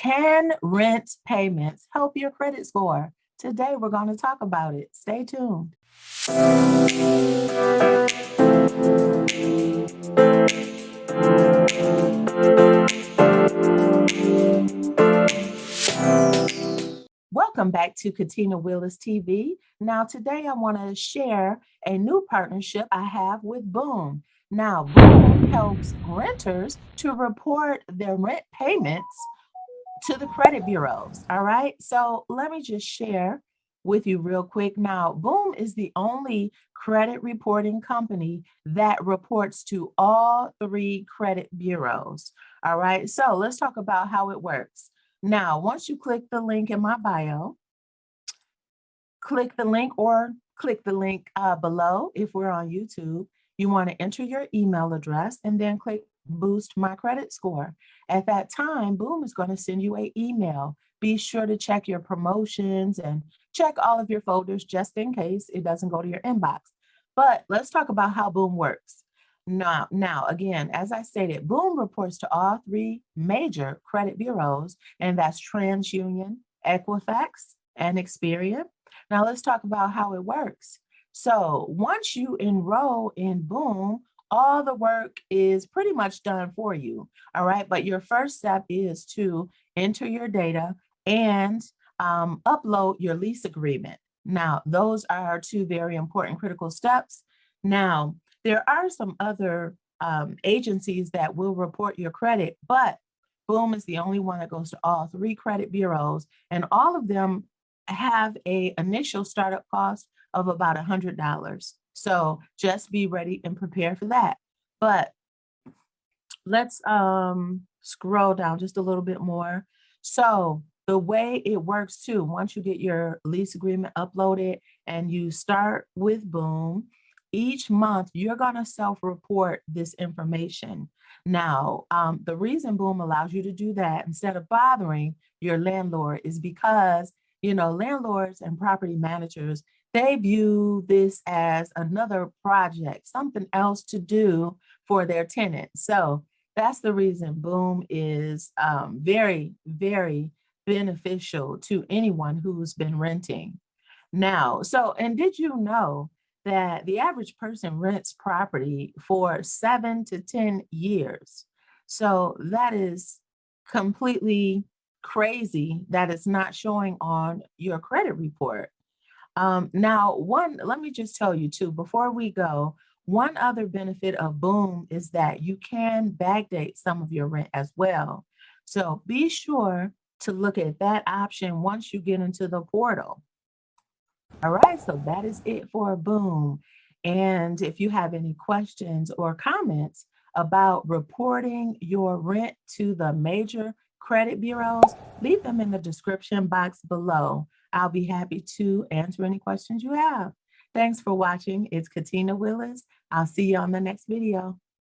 Can rent payments help your credit score? Today, we're going to talk about it. Stay tuned. Welcome back to Katina Willis TV. Now, today I want to share a new partnership I have with Boom. Now, Boom helps renters to report their rent payments to the credit bureaus. All right. So let me just share with you real quick. Now, Boom is the only credit reporting company that reports to all three credit bureaus. All right. So let's talk about how it works. Now, once you click the link in my bio, click the link below if we're on YouTube. You want to enter your email address and then click boost my credit score. At that time, Boom is going to send you an email. Be sure to check your promotions and check all of your folders just in case it doesn't go to your inbox. But let's talk about how Boom works. Now, again, as I stated, Boom reports to all three major credit bureaus, and that's TransUnion, Equifax, and Experian. Now let's talk about how it works. So once you enroll in Boom, all the work is pretty much done for you. All right. But your first step is to enter your data and upload your lease agreement. Now, those are two very important critical steps. Now, there are some other agencies that will report your credit, but Boom is the only one that goes to all three credit bureaus, and all of them have a initial startup cost of about $100. So just be ready and prepare for that. But let's scroll down just a little bit more. So the way it works too, once you get your lease agreement uploaded and you start with Boom, each month you're going to self-report this information. Now, the reason Boom allows you to do that instead of bothering your landlord is because, landlords and property managers, they view this as another project, something else to do for their tenant. So that's the reason Boom is very, very beneficial to anyone who's been renting. Now, and did you know that the average person rents property for 7 to 10 years? So that is completely crazy that it's not showing on your credit report. Now, let me just tell you too, before we go, one other benefit of Boom is that you can backdate some of your rent as well. So be sure to look at that option once you get into the portal. All right, so that is it for Boom. And if you have any questions or comments about reporting your rent to the major credit bureaus, leave them in the description box below. I'll be happy to answer any questions you have. Thanks for watching. It's Katina Willis. I'll see you on the next video.